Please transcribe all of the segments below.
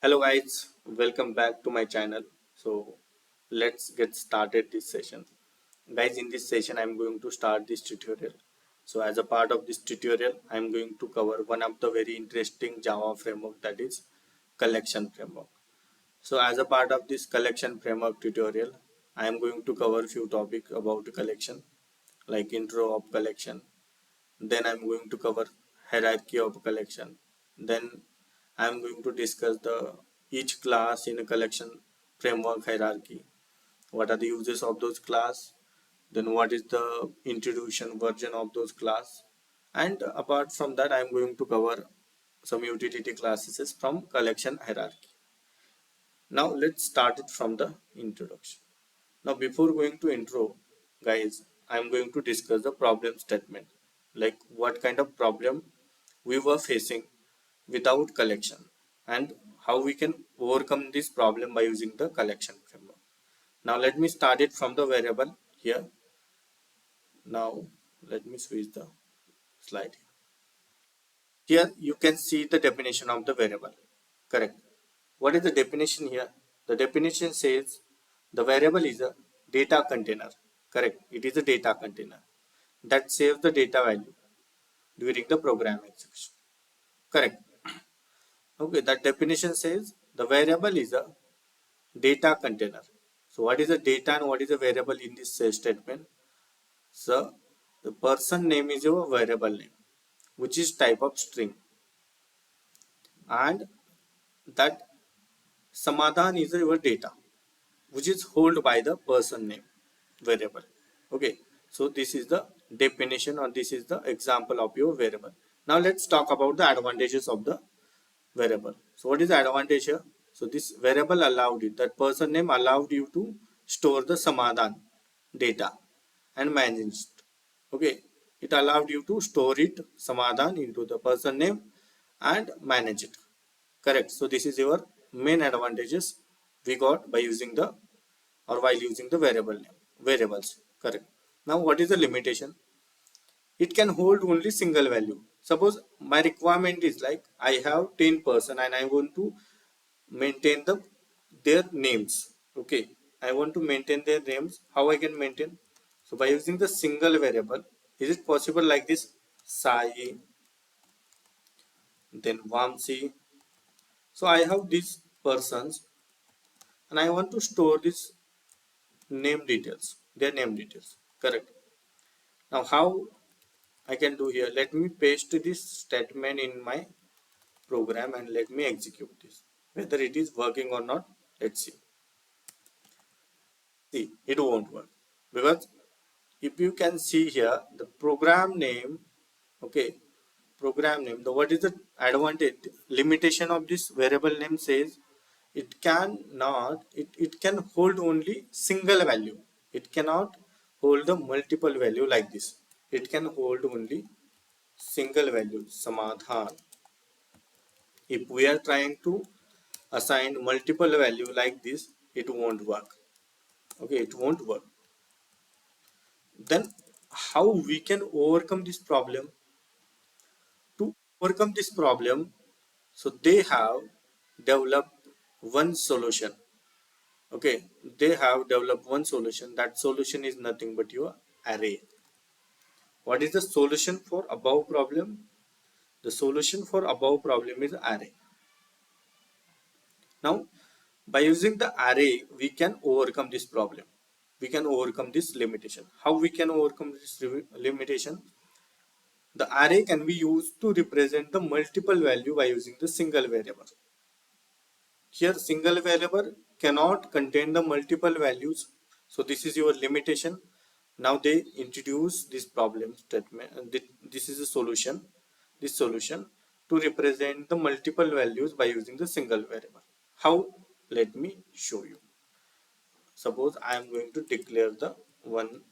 Hello guys, welcome back to my channel. So let's get started this session. Guys, in this session I'm going to start this tutorial. So as a part of this tutorial, I'm going to cover one of the very interesting Java framework, that is collection framework. So as a part of this collection framework tutorial, I am going to cover few topics about collection like intro of collection. Then I'm going to cover hierarchy of collection. Then I'm going to discuss the each class in a collection framework hierarchy. What are the uses of those class? Then what is the introduction version of those class? And apart from that, I'm going to cover some utility classes from collection hierarchy. Now let's start it from the introduction. Now before going to intro, guys, I'm going to discuss the problem statement. Like what kind of problem we were facing without collection and how we can overcome this problem by using the collection framework. Now let me start it from the variable here. Now let me switch the slide. Here you can see the definition of the variable. Correct. What is the definition here? The definition says the variable is a data container. Correct. It is a data container that saves the data value during the program execution. Correct. Okay, that definition says the variable is a data container. So what is a data and what is a variable in this statement? So the person name is your variable name, which is type of string, and that Samadhan is your data, which is held by the person name variable. Okay, so this is the definition or this is the example of your variable. Now let's talk about the advantages of the variable. So what is the advantage here? So this variable allowed it, that person name allowed you to store the Samadhan data and manage it. Okay, it allowed you to store it Samadhan into the person name and manage it. Correct. So this is your main advantages we got by using the or while using the variable name variables. Correct. Now what is the limitation? It can hold only single value. Suppose my requirement is like I have 10 person and I want to maintain their names. Okay, I want to maintain their names. How I can maintain? So by using the single variable, is it possible like this? Sai, then Vamsi. So I have these persons and I want to store this name details, their name details. Correct. Now how I can do here? Let me paste this statement in my program and let me execute this. Whether it is working or not, let's see. See, it won't work because if you can see here the program name, okay, program name, the what is the advantage limitation of this variable name says it cannot it can hold only single value. It cannot hold the multiple value like this. It can hold only single value Samadhan. If we are trying to assign multiple value like this, it won't work. Okay, it won't work. Then how we can overcome this problem? To overcome this problem, so they have developed one solution. Okay, they have developed one solution. That solution is nothing but your array. What is the solution for above problem? The solution for above problem is array. Now by using the array, we can overcome this problem. We can overcome this limitation. How we can overcome this limitation? The array can be used to represent the multiple value by using the single variable. Here single variable cannot contain the multiple values. So this is your limitation. Now they introduce this problem statement. This is a solution. This solution to represent the multiple values by using the single variable. How? Let me show you. Suppose I am going to declare the one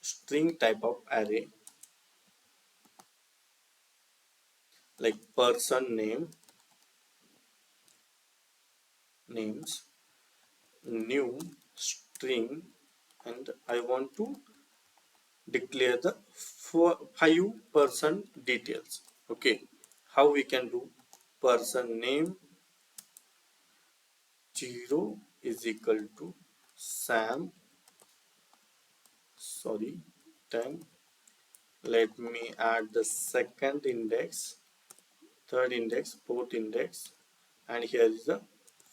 string type of array like person name names new string, and I want to declare the 5% details. Okay, how we can do? Person name 0 is equal to Sam, sorry, 10. Let me add the second index, third index, fourth index, and here is the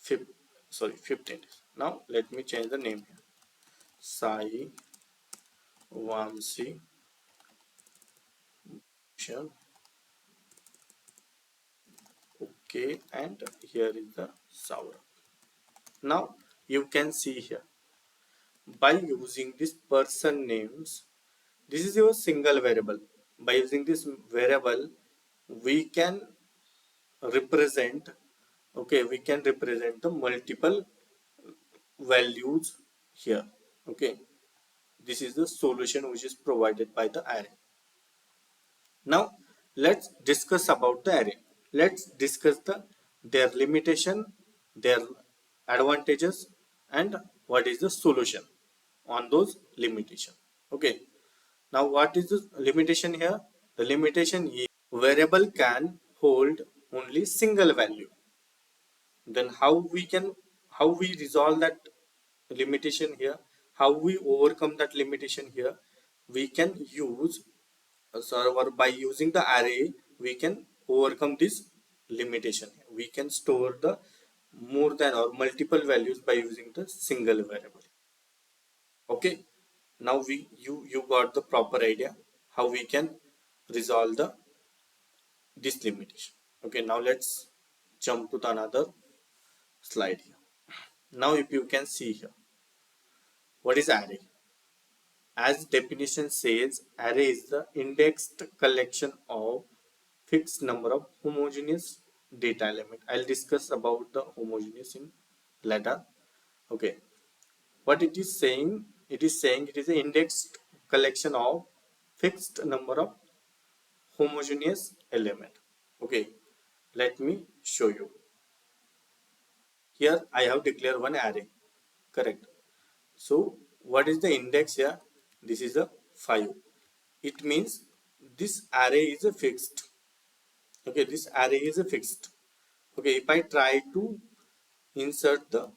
fifth index. Now let me change the name here. Sai Vamsi Bhushan. Okay, and here is the Saurabh. Now you can see here, by using this person names, this is your single variable. By using this variable, we can represent, okay, we can represent the multiple values here. Okay, this is the solution which is provided by the array. Now let's discuss about the array. Let's discuss their limitation, their advantages, and what is the solution on those limitation. Okay, now what is the limitation here? The limitation is variable can hold only single value. Then how we resolve that limitation here, how we overcome that limitation here? We can use or by using the array we can overcome this limitation. We can store the more than or multiple values by using the single variable. Okay, now you got the proper idea how we can resolve this limitation. Okay, now let's jump to the another slide here. Now if you can see here, what is array? As definition says, array is the indexed collection of fixed number of homogeneous data element. I'll discuss about the homogeneous in later. Okay, what it is saying? It is saying it is an indexed collection of fixed number of homogeneous element. Okay, let me show you. Here I have declared one array, correct? So what is the index here? This is a 5. It means this array is a fixed. Okay, this array is a fixed. Okay, if I try to insert the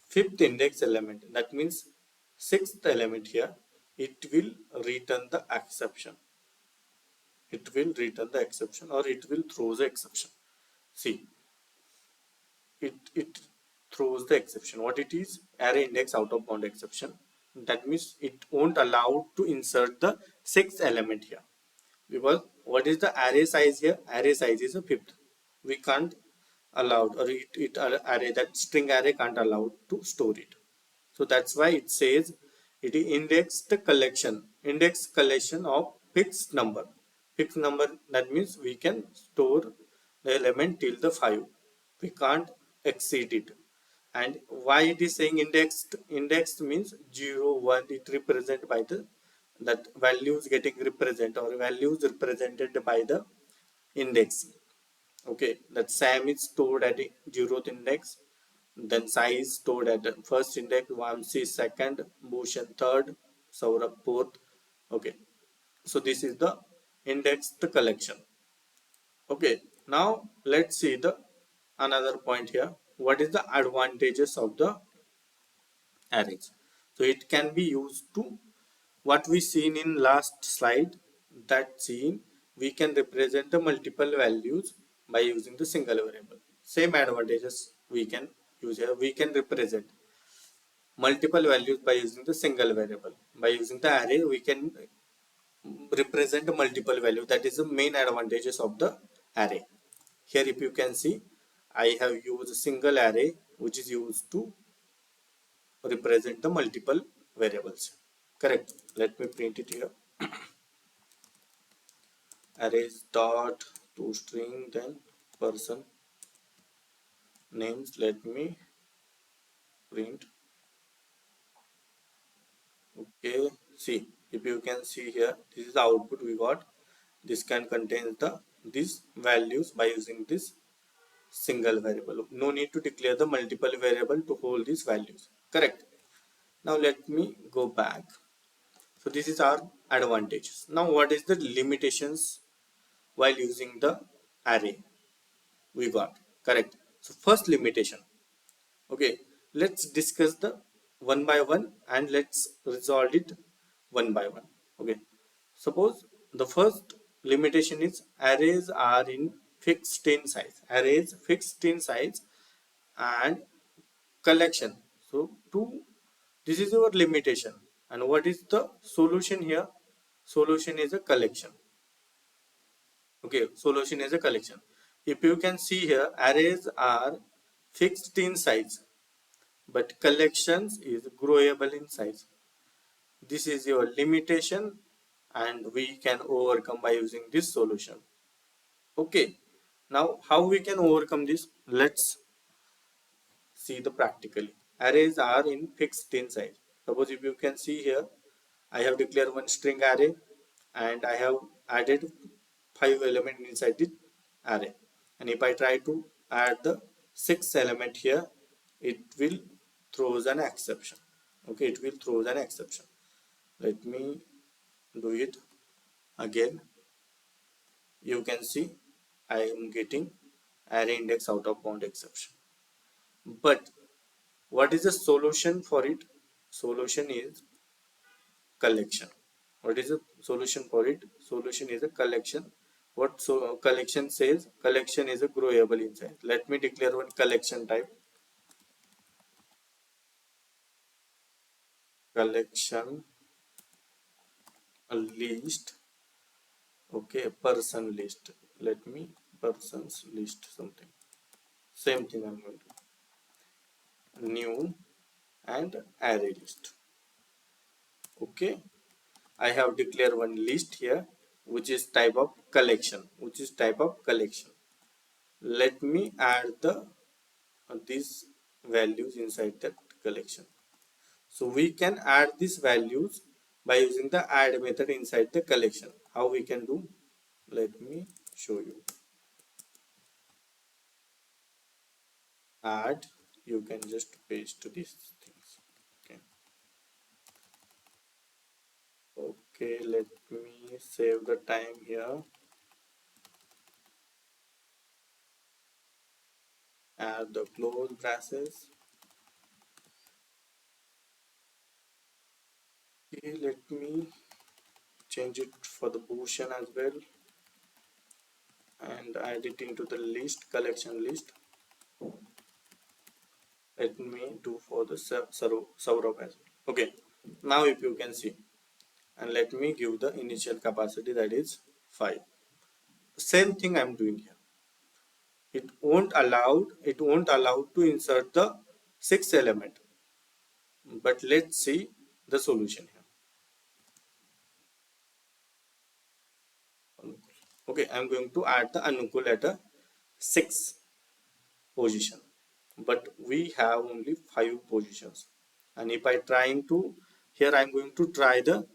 fifth index element, that means sixth element here, it will return the exception. It will return the exception, or it will throw the exception. See, it throws the exception. What it is? Array index out of bound exception. That means it won't allow to insert the sixth element here, because what is the array size here? Array size is a fifth. We can't allow, or it array, that string array can't allow to store it. So that's why it says it is indexed collection, index collection of fixed number. Fixed number, that means we can store the element till the 5. We can't exceed it. And why it is saying indexed? Indexed means 0 1, it represented by the that values getting represented, or values represented by the index. Okay, that Sam is stored at the 0th index, then Sai is stored at the first index, Vamsi second, Bhushan third, Saurabh fourth. Okay, so this is the indexed collection. Okay, now let's see the another point here. What is the advantages of the arrays? So it can be used to what we seen in last slide. That scene, we can represent the multiple values by using the single variable. Same advantages we can use here. We can represent multiple values by using the single variable. By using the array, we can represent multiple value. That is the main advantages of the array. Here if you can see, I have used a single array which is used to represent the multiple variables. Correct. Let me print it here. Arrays dot to string, then person names. Let me print. Okay, see, if you can see here, this is the output we got. This can contain these values by using this single variable. No need to declare the multiple variable to hold these values. Correct. Now let me go back. So this is our advantages. Now what is the limitations while using the array we got? Correct. So first limitation, Okay, let's discuss the one by one and let's resolve it one by one. Okay, suppose the first limitation is arrays are in fixed in size. Arrays fixed in size and collection. So two, this is your limitation. And what is the solution here? Solution is a collection. Okay, solution is a collection. If you can see here, arrays are fixed in size, but collections is growable in size. This is your limitation and we can overcome by using this solution. Okay, now how we can overcome this? Let's see the practically. Arrays are in fixed in size. Suppose if you can see here, I have declared one string array and I have added 5 elements inside the array. And if I try to add the 6th element here, it will throws an exception. Okay, it will throws an exception. Let me do it again. You can see I am getting array index out of bound exception. But what is the solution for it? Solution is collection. What is the solution for it? Solution is a collection. What so collection says? Collection is a growable in size. Let me declare one collection type. Collection list. Okay, person list. Let me persons list something. Same thing I'm going to new and array list. Okay, I have declared one list here, which is type of collection. Let me add the these values inside that collection. So we can add these values by using the add method inside the collection. How we can do? Let me show you. Add, you can just paste these things. Okay. Okay, let me save the time here. Add the close braces. Okay, let me change it for the Boolean as well and add it into the list, collection list. Let me do for the Saurabh as well. Okay, now if you can see, and let me give the initial capacity, that is 5. Same thing I'm doing here. It won't allow to insert the 6th element. But let's see the solution here. Okay, I'm going to add the Anukul at a 6th position, but we have only 5 positions. And if I trying to, here I'm going to try the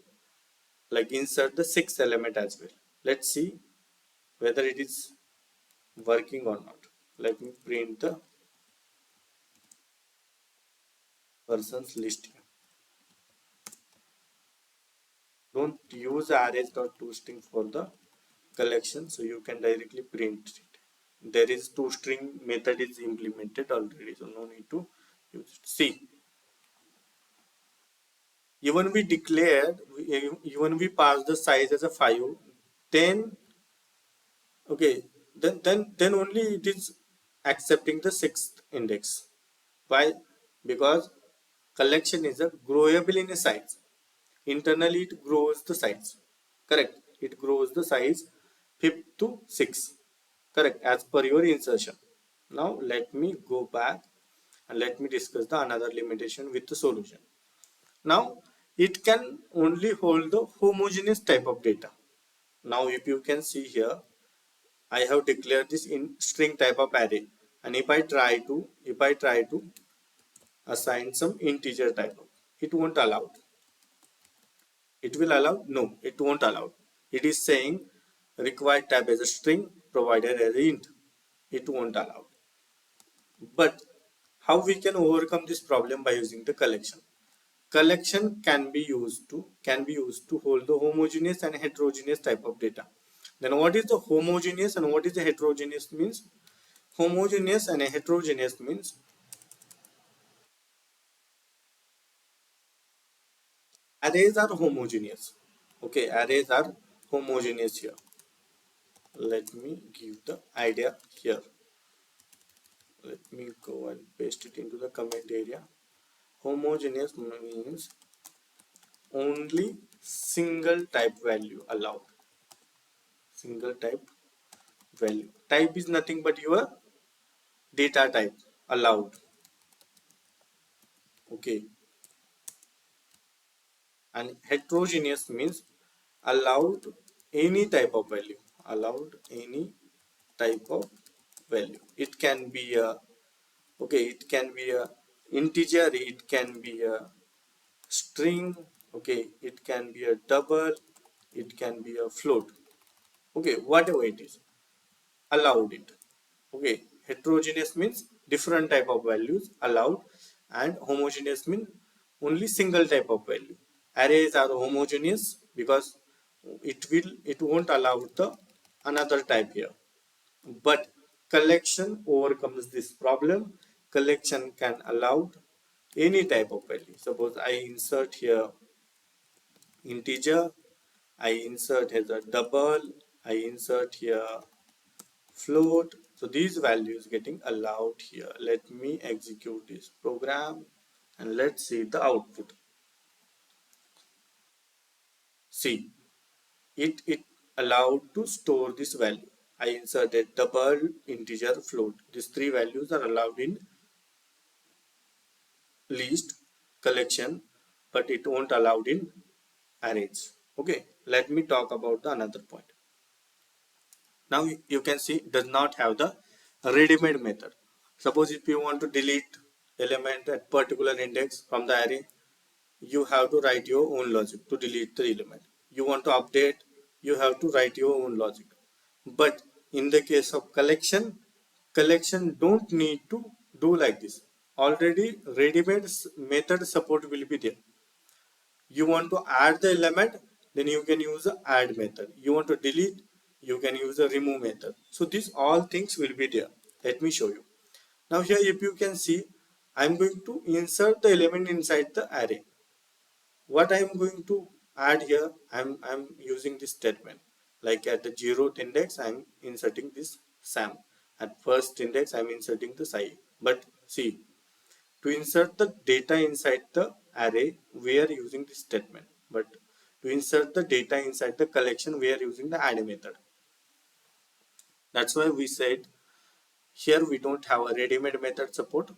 insert the 6th element as well. Let's see whether it is working or not. Let me print the persons list here. Don't use arrays.toString for the collection, so you can directly print it. There is toString method is implemented already, so no need to use it. See, even we declared, even we pass the size as a 5, then okay, then only it is accepting the 6th index. Why? Because collection is a growable in a size. Internally it grows the size. Correct. It grows the size 5 to 6. Correct. As per your insertion. Now let me go back and let me discuss the another limitation with the solution. Now it can only hold the homogeneous type of data. Now if you can see here, I have declared this in string type of array, and if I try to assign some integer type of, it won't allow. It will allow? No, it won't allow. It is saying required type as a string, provided as a int. It won't allow. But how we can overcome this problem by using the collection? Collection can be used to hold the homogeneous and heterogeneous type of data. Then what is the homogeneous and what is the heterogeneous means? Homogeneous and heterogeneous means Arrays are homogeneous. Okay, arrays are homogeneous here. Let me give the idea here. Let me go and paste it into the comment area. Homogeneous means only single type value allowed. Single type value. Type is nothing but your data type allowed. Okay, and heterogeneous means allowed any type of value. Allowed any type of value. It can be a, okay, it can be a integer, it can be a string, okay, it can be a double, it can be a float, okay, whatever it is, allowed it. Okay, heterogeneous means different type of values allowed, and homogeneous means only single type of value. Arrays are homogeneous because it won't allow the another type here. But collection overcomes this problem. Collection can allow any type of value. Suppose I insert here integer, I insert as a double, I insert here float. So these values getting allowed here. Let me execute this program and let's see the output. See, it allowed to store this value. I inserted double, integer, float. These three values are allowed in list, collection, but it won't allowed in arrays. Okay, let me talk about the another point. Now you can see does not have the ready-made method. Suppose if you want to delete element at particular index from the array, you have to write your own logic to delete the element. You want to update, you have to write your own logic. But in the case of collection, collection don't need to do like this. Already ready-made method support will be there. You want to add the element, then you can use the add method. You want to delete, you can use the remove method. So these all things will be there. Let me show you. Now here if you can see, I'm going to insert the element inside the array. What I'm going to add here, I'm using this statement. Like at the 0th index, I'm inserting this Sam. At first index, I'm inserting the Sai. But see, to insert the data inside the array, we are using this statement. But to insert the data inside the collection, we are using the add method. That's why we said here we don't have a ready-made method support.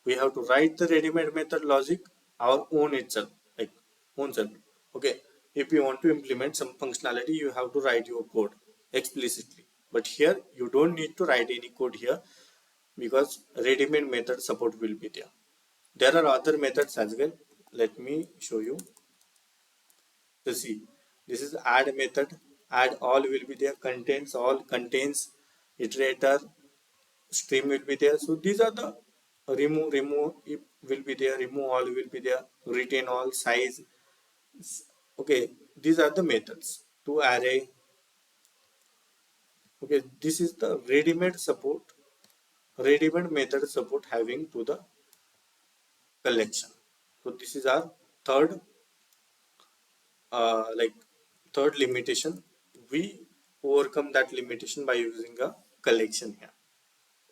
We have to write the ready-made method logic our own itself, like own self. Okay, if you want to implement some functionality, you have to write your code explicitly. But here you don't need to write any code here because ready-made method support will be there. There are other methods as well. Let me show you. So see, this is add method. Add all will be there. Contains all, contains, iterator, stream will be there. So these are the remove will be there. Remove all will be there. Retain all, size. Okay, these are the methods to array. Okay, this is the ready-made support. Ready-made method support having to the collection. So this is our third like third limitation. We overcome that limitation by using a collection here.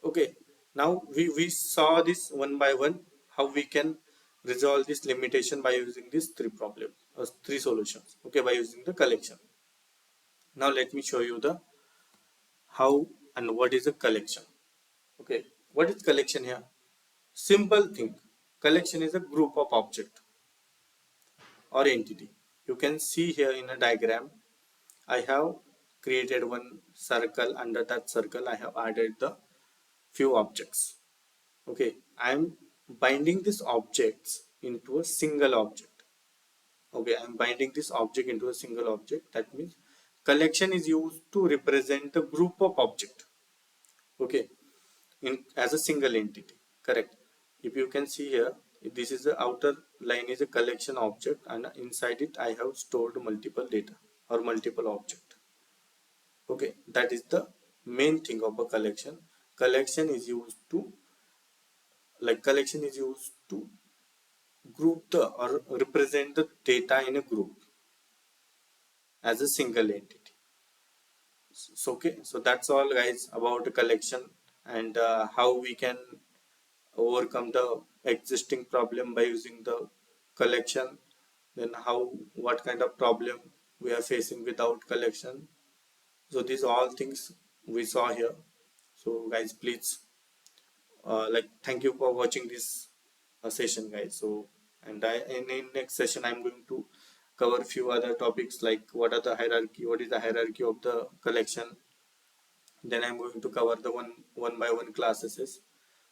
Okay, now we saw this one by one how we can resolve this limitation by using these three problems or three solutions. Okay, by using the collection. Now let me show you the how and what is a collection. Okay, what is collection here? Simple thing. Collection is a group of object or entity. You can see here in a diagram I have created one circle. Under that circle, I have added the few objects. Okay, I am binding these objects into a single object. Okay, I am binding this object into a single object. That means collection is used to represent a group of object. Okay, in as a single entity. Correct. If you can see here, this is the outer line is a collection object, and inside it I have stored multiple data or multiple object. Okay, that is the main thing of a collection. Collection is used to group the or represent the data in a group as a single entity. So okay, so that's all guys about the collection, and how we can overcome the existing problem by using the collection, then how what kind of problem we are facing without collection. So these all things we saw here. So guys, please thank you for watching this session guys. So and in next session I'm going to cover few other topics like what are the hierarchy, what is the hierarchy of the collection. Then I'm going to cover the one by one classes,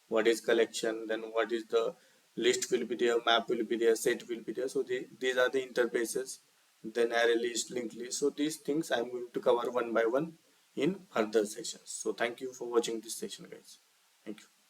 what is collection, then what is the list will be there, map will be there, set will be there. So these are the interfaces, then array list, linked list. So these things I'm going to cover one by one in further sessions. So thank you for watching this session guys. Thank you.